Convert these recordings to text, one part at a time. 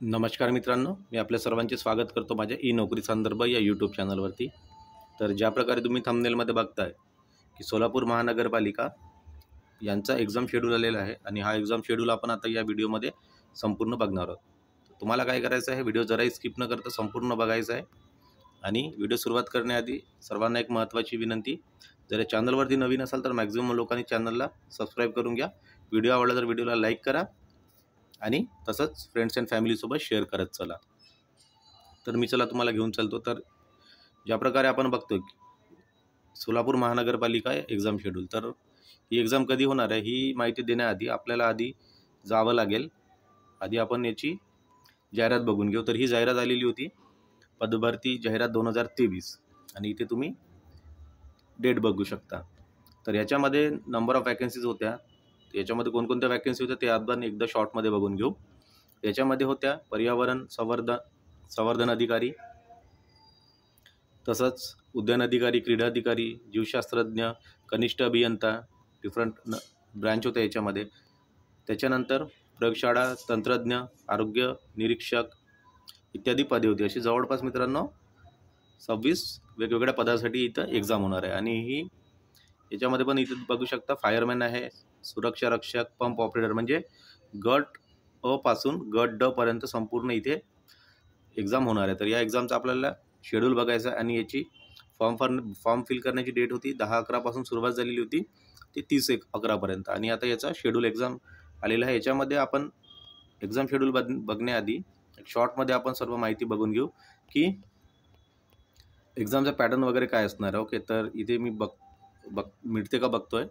नमस्कार मित्रांनो, मी आपल्या सर्वांचे स्वागत करतो माझ्या ई नोकरी संदर्भ या यूट्यूब चॅनलवरती। तर ज्या प्रकारे तुम्ही थंबनेलमध्ये बघताय की सोलापूर महानगरपालिका यांचा एक्झाम शेड्यूल आलेला आहे आणि हा एक्झाम शेड्यूल आपण आता या व्हिडिओमध्ये संपूर्ण बघणार आहोत। तुम्हाला काय करायचं आहे, व्हिडिओ जराही स्किप न करता संपूर्ण बघायचा आहे। आणि व्हिडिओ सुरुवात करण्याआधी सर्वांना एक महत्त्वाची विनंती, जर या चॅनलवरती नवीन असाल तर मॅक्झिमम लोकांनी चॅनलला सबस्क्राईब करून घ्या। व्हिडिओ आवडला तर व्हिडिओला लाईक करा आणि तसंच फ्रेंड्स अँड फॅमिलीसोबत शेअर करत चला। तर मी तुम्हाला घेऊन चालतो। तर ज्या प्रकारे आपण बघतो की सोलापूर महानगरपालिका एक्झाम शेड्यूल, तर ही एक्झाम कधी होणार आहे ही माहिती देण्याआधी आपल्याला आधी जावं लागेल। आधी आपण याची जाहिरात बघून घेऊ। तर ही जाहिरात आलेली होती, पदभरती जाहिरात 2023, आणि इथे तुम्ही डेट बघू शकता। तर याच्यामध्ये नंबर ऑफ वॅकन्सीज होत्या। याच्यामध्ये कोणकोणत्या वॅकन्सी होत्या ते आपण एकदा शॉर्टमध्ये बघून घेऊ। याच्यामध्ये होत्या पर्यावरण संवर्धन अधिकारी, तसंच उद्यान अधिकारी, क्रीडा अधिकारी, जीवशास्त्रज्ञ, कनिष्ठ अभियंता, डिफरंट ब्रँच होत्या याच्यामध्ये। त्याच्यानंतर प्रयोगशाळा तंत्रज्ञ, आरोग्य निरीक्षक इत्यादी पदे होती। अशी जवळपास मित्रांनो 26 वेगवेगळ्या पदासाठी इथं एक्झाम होणार आहे। आणि ही याच्यामध्ये पण इथं बघू शकता फायरमॅन आहे, सुरक्षा रक्षक, पंप ऑपरेटर, म्हणजे गट अ पासून गट ड पर्यंत संपूर्ण इथे एक्झाम होणार आहे। तर या एक्झामचा आपल्याला शेड्यूल बघायचा आहे आणि याची फॉर्म फिल करण्याची डेट होती 10/11 पासून सुरुवात झालेली होती ती 30/11 पर्यंत। आणि आता याचा शेड्यूल एक्झाम आलेला आहे। याच्यामध्ये आपण एक्झाम शेड्यूल बघण्याआधी शॉर्टमध्ये आपण सर्व माहिती बघून घेऊ की एक्झामचा पॅटर्न वगैरे काय असणार आहे। ओके, तर इथे मी मिळते का बघतोय।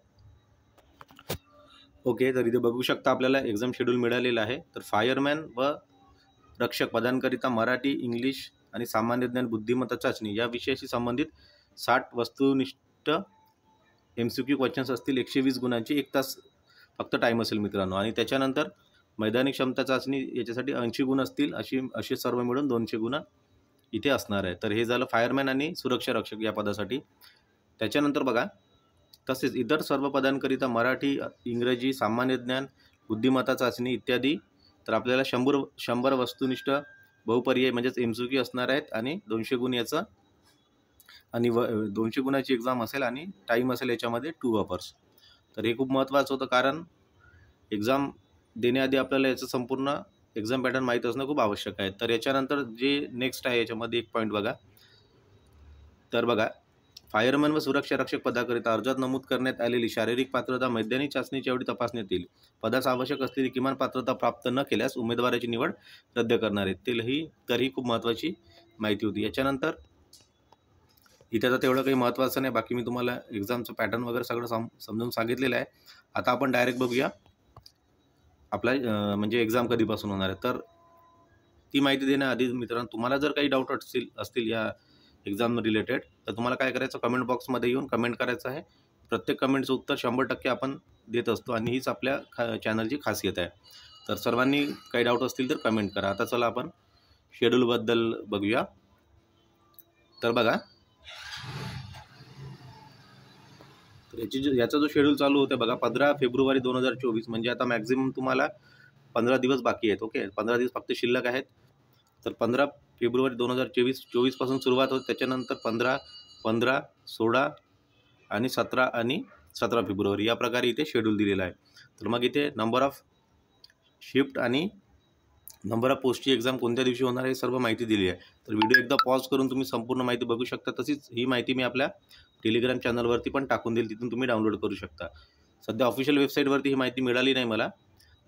ओके, तर इथे बघू शकता आपल्याला एक्झाम शेड्यूल मिळालेलं आहे। तर फायरमॅन व रक्षक पदांकरिता मराठी, इंग्लिश आणि सामान्य ज्ञान बुद्धिमत्ता चाचणी या विषयाशी संबंधित 60 वस्तुनिष्ठ MCQ क्वेश्चन्स असतील। 120 गुणांची 1 तास फक्त टाईम असेल मित्रांनो। आणि त्याच्यानंतर मैदानी क्षमता चाचणी याच्यासाठी 80 गुण असतील। असे सर्व मिळून 200 गुण इथे असणार आहे। तर हे झालं फायरमॅन आणि सुरक्षा रक्षक या पदासाठी। त्याच्यानंतर बघा, तसेच इतर सर्व पदांकरिता मराठी, इंग्रजी, सामान्य ज्ञान, बुद्धिमत्ता चाचणी इत्यादी। तर आपल्याला 100 वस्तुनिष्ठ बहुपर्याय म्हणजेच MCQ असणार आहेत आणि 200 गुण याचं, आणि 200 गुणाची एक्झाम असेल आणि टाईम असेल याच्यामध्ये 2 अवर्स। तर हे खूप महत्त्वाचं होतं, कारण एक्झाम देण्याआधी आपल्याला याचं संपूर्ण एक्झाम पॅटर्न माहीत असणं खूप आवश्यक आहे। तर याच्यानंतर जे नेक्स्ट आहे याच्यामध्ये एक पॉईंट बघा। तर बघा, फायरमॅन व सुरक्षा रक्षक पदाकरिता अर्जात नमूद करण्यात आलेली शारीरिक पात्रता मैदानी चाचणीच्या वेळी तपासण्यात येईल। पदास आवश्यक असलेली किमान पात्रता प्राप्त न केल्यास उमेदवाराची निवड रद्द करणार आहेत। तर ही खूप महत्त्वाची माहिती होती। याच्यानंतर इथे आता तेवढं काही महत्त्वाचं नाही, बाकी मी तुम्हाला एक्झामचं पॅटर्न वगैरे सगळं समजून सांगितलेलं आहे। आता आपण डायरेक्ट बघूया आपला म्हणजे एक्झाम कधीपासून होणार आहे। तर ती माहिती देण्याआधी मित्रांनो, तुम्हाला जर काही डाऊट असतील या एक्झाम रिलेटेड, तर तुम्हाला काय करायचं, कमेंट बॉक्समध्ये येऊन कमेंट करायचं आहे। प्रत्येक कमेंटचं उत्तर 100% आपण देत असतो आणि हीच आपल्या चॅनलची खासियत आहे। तर सर्वांनी काही डाऊट असतील तर कमेंट करा। आता चला आपण शेड्यूलबद्दल बघूया। तर बघा, तर याचा जो शेड्यूल चालू होता बघा, 15 फेब्रुवारी 2024, म्हणजे आता मॅक्झिमम तुम्हाला 15 दिवस बाकी आहेत। ओके, 15 दिवस फक्त शिल्लक आहेत। तर 15 फेब्रुवारी 2024 पासून सुरुवात होते। त्याच्यानंतर 15, 15, 16 आणि 17 आणि 17 फेब्रुवारी या प्रकारे इथे शेड्यूल दिलेला आहे। तर मग इथे नंबर ऑफ शिफ्ट आणि नंबर ऑफ पोस्टची एक्झाम कोणत्या दिवशी होणार आहे सर्व माहिती दिली आहे। तर व्हिडिओ एकदा पॉज करून तुम्ही संपूर्ण माहिती बघू शकता। तशीच ही माहिती मी आपल्या टेलिग्राम चॅनलवरती पण टाकून देईल, तिथून तुम्ही डाउनलोड करू शकता। सध्या ऑफिशियल वेबसाईटवरती ही माहिती मिळाली नाही मला,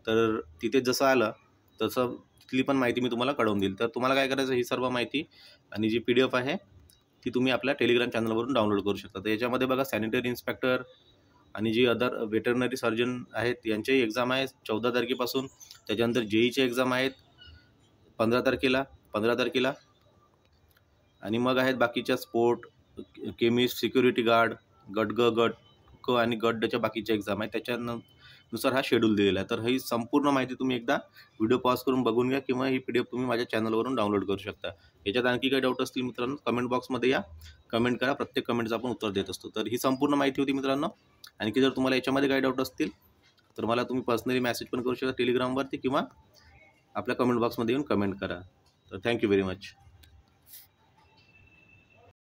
तर तिथे जसं आलं तसं तिथली पण माहिती मी तुम्हाला कळवून देईल। तर तुम्हाला काय करायचं, ही सर्व माहिती आणि जी PDF आहे ती तुम्ही आपल्या टेलिग्राम चॅनलवरून डाउनलोड करू शकता। तर याच्यामध्ये बघा, सॅनिटरी इन्स्पेक्टर आणि जी अदर वेटरनरी सर्जन आहेत यांच्याही एक्झाम आहे 14 तारखेपासून। त्याच्यानंतर JEEची एक्झाम आहेत 15 तारखेला। आणि मग आहेत बाकीच्या स्पोर्ट, केमिस्ट, सिक्युरिटी गार्ड, गट ग, गट क आणि गट डच्या बाकीच्या एक्झाम आहे। त्याच्यानुसार हा शेड्यूल दिलेला आहे। तर ही संपूर्ण माहिती तुम्ही एकदा व्हिडिओ पॉज करून बघून घ्या, किंवा ही PDF तुम्ही माझ्या चॅनलवरून डाउनलोड करू शकता। याच्यात आणखी काही डाऊट असतील मित्रांनो, कमेंट बॉक्समध्ये या, कमेंट करा। प्रत्येक कमेंटचं आपण उत्तर देत असतो। तर ही संपूर्ण माहिती होती मित्रांनो। आणखी जर तुम्हाला याच्यामध्ये काही डाऊट असतील तर मला तुम्ही पर्सनली मेसेज पण करू शकता टेलिग्रामवरती, किंवा आपल्या कमेंट बॉक्समध्ये येऊन कमेंट करा. तर थँक्यू व्हेरी मच.